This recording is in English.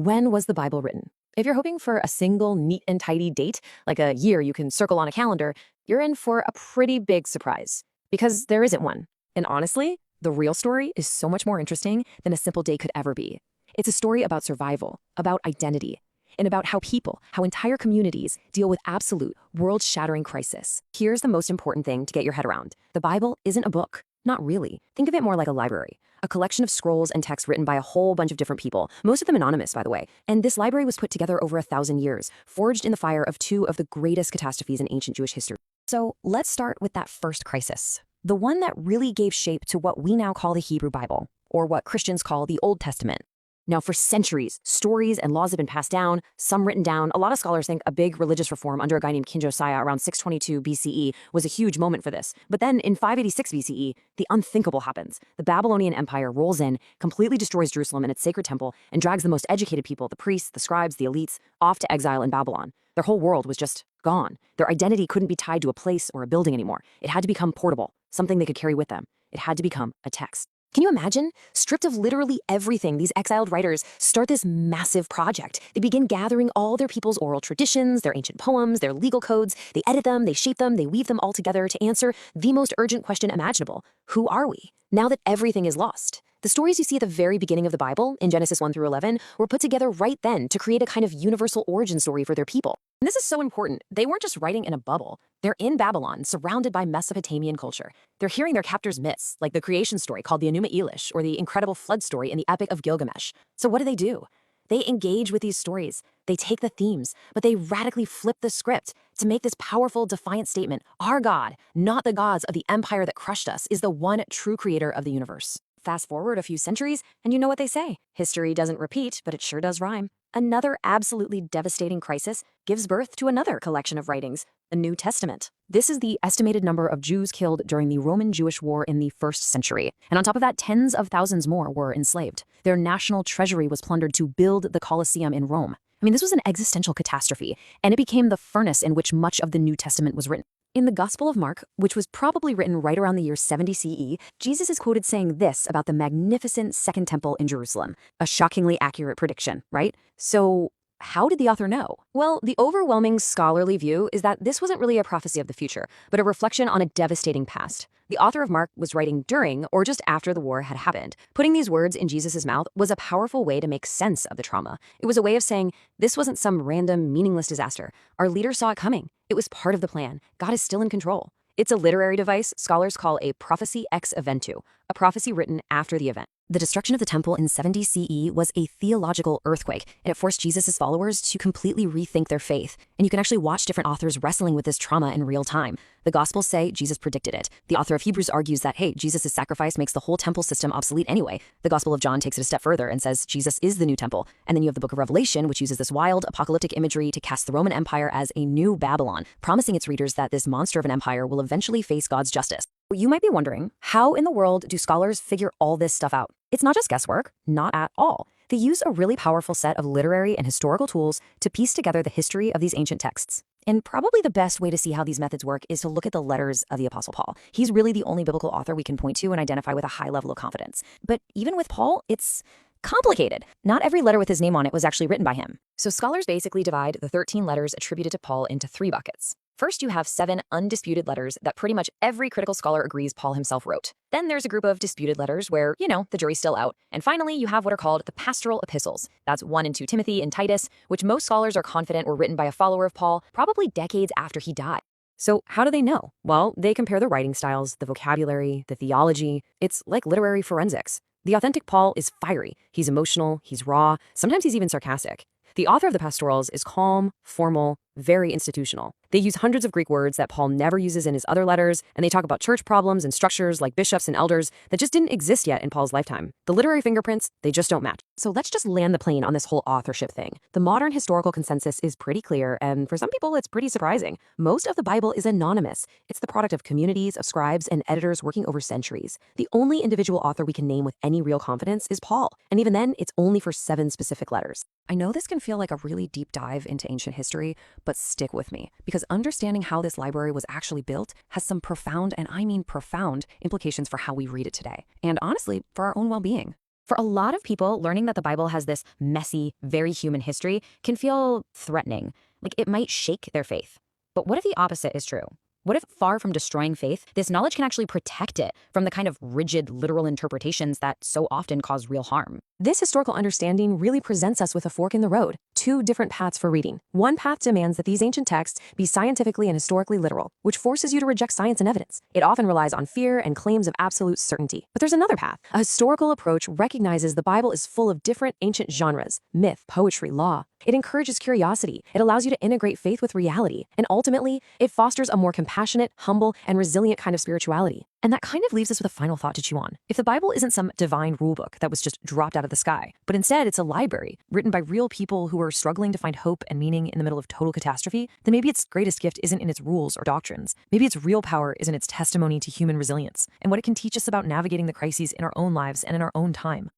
When was the Bible written? If you're hoping for a single neat and tidy date, like a year you can circle on a calendar, you're in for a pretty big surprise. Because there isn't one. And honestly, the real story is so much more interesting than a simple day could ever be. It's a story about survival, about identity, and about how people, how entire communities deal with absolute, world-shattering crisis. Here's the most important thing to get your head around. The Bible isn't a book. Not really. Think of it more like a library. A collection of scrolls and texts written by a whole bunch of different people, most of them anonymous, by the way. And this library was put together over 1,000 years, forged in the fire of two of the greatest catastrophes in ancient Jewish history. So let's start with that first crisis, the one that really gave shape to what we now call the Hebrew Bible, or what Christians call the Old Testament. Now, for centuries, stories and laws have been passed down, some written down. A lot of scholars think a big religious reform under a guy named King Josiah around 622 BCE was a huge moment for this. But then in 586 BCE, the unthinkable happens. The Babylonian Empire rolls in, completely destroys Jerusalem and its sacred temple, and drags the most educated people, the priests, the scribes, the elites, off to exile in Babylon. Their whole world was just gone. Their identity couldn't be tied to a place or a building anymore. It had to become portable, something they could carry with them. It had to become a text. Can you imagine? Stripped of literally everything, these exiled writers start this massive project. They begin gathering all their people's oral traditions, their ancient poems, their legal codes. They edit them, they shape them, they weave them all together to answer the most urgent question imaginable. Who are we? Now that everything is lost. The stories you see at the very beginning of the Bible, in Genesis 1 through 11, were put together right then to create a kind of universal origin story for their people. And this is so important. They weren't just writing in a bubble. They're in Babylon, surrounded by Mesopotamian culture. They're hearing their captors' myths, like the creation story called the Enuma Elish, or the incredible flood story in the Epic of Gilgamesh. So what do? They engage with these stories. They take the themes, but they radically flip the script to make this powerful, defiant statement. Our God, not the gods of the empire that crushed us, is the one true creator of the universe. Fast forward a few centuries, and you know what they say. History doesn't repeat, but it sure does rhyme. Another absolutely devastating crisis gives birth to another collection of writings, the New Testament. This is the estimated number of Jews killed during the Roman-Jewish War in the 1st century. And on top of that, tens of thousands more were enslaved. Their national treasury was plundered to build the Colosseum in Rome. I mean, this was an existential catastrophe, and it became the furnace in which much of the New Testament was written. In the Gospel of Mark, which was probably written right around the year 70 CE, Jesus is quoted saying this about the magnificent Second Temple in Jerusalem. A shockingly accurate prediction, right? So how did the author know? Well, the overwhelming scholarly view is that this wasn't really a prophecy of the future, but a reflection on a devastating past. The author of Mark was writing during or just after the war had happened. Putting these words in Jesus' mouth was a powerful way to make sense of the trauma. It was a way of saying, this wasn't some random, meaningless disaster. Our leaders saw it coming. It was part of the plan. God is still in control. It's a literary device scholars call a prophecy ex eventu, a prophecy written after the event. The destruction of the temple in 70 CE was a theological earthquake, and it forced Jesus' followers to completely rethink their faith. And you can actually watch different authors wrestling with this trauma in real time. The Gospels say Jesus predicted it. The author of Hebrews argues that, hey, Jesus' sacrifice makes the whole temple system obsolete anyway. The Gospel of John takes it a step further and says Jesus is the new temple. And then you have the book of Revelation, which uses this wild apocalyptic imagery to cast the Roman Empire as a new Babylon, promising its readers that this monster of an empire will eventually face God's justice. You might be wondering, how in the world do scholars figure all this stuff out? It's not just guesswork, not at all. They use a really powerful set of literary and historical tools to piece together the history of these ancient texts. And probably the best way to see how these methods work is to look at the letters of the Apostle Paul. He's really the only biblical author we can point to and identify with a high level of confidence. But even with Paul, it's complicated. Not every letter with his name on it was actually written by him. So scholars basically divide the 13 letters attributed to Paul into 3 buckets. First, you have 7 undisputed letters that pretty much every critical scholar agrees Paul himself wrote. Then there's a group of disputed letters where, the jury's still out. And finally, you have what are called the pastoral epistles. That's 1 and 2 Timothy and Titus, which most scholars are confident were written by a follower of Paul, probably decades after he died. So how do they know? Well, they compare the writing styles, the vocabulary, the theology. It's like literary forensics. The authentic Paul is fiery. He's emotional, he's raw, sometimes he's even sarcastic. The author of the pastorals is calm, formal, very institutional. They use hundreds of Greek words that Paul never uses in his other letters, and they talk about church problems and structures like bishops and elders that just didn't exist yet in Paul's lifetime. The literary fingerprints, they just don't match. So let's just land the plane on this whole authorship thing. The modern historical consensus is pretty clear, and for some people, it's pretty surprising. Most of the Bible is anonymous. It's the product of communities of scribes and editors working over centuries. The only individual author we can name with any real confidence is Paul, and even then, it's only for 7 specific letters. I know this can feel like a really deep dive into ancient history, but stick with me, because understanding how this library was actually built has some profound, and I mean profound, implications for how we read it today, and honestly, for our own well-being. For a lot of people, learning that the Bible has this messy, very human history can feel threatening, like it might shake their faith. But what if the opposite is true? What if, far from destroying faith, this knowledge can actually protect it from the kind of rigid, literal interpretations that so often cause real harm? This historical understanding really presents us with a fork in the road, two different paths for reading. One path demands that these ancient texts be scientifically and historically literal, which forces you to reject science and evidence. It often relies on fear and claims of absolute certainty. But there's another path. A historical approach recognizes the Bible is full of different ancient genres: myth, poetry, law. It encourages curiosity. It allows you to integrate faith with reality. And ultimately, it fosters a more compassionate, humble, and resilient kind of spirituality. And that kind of leaves us with a final thought to chew on. If the Bible isn't some divine rulebook that was just dropped out of the sky, but instead it's a library written by real people who are struggling to find hope and meaning in the middle of total catastrophe, then maybe its greatest gift isn't in its rules or doctrines. Maybe its real power is in its testimony to human resilience and what it can teach us about navigating the crises in our own lives and in our own time.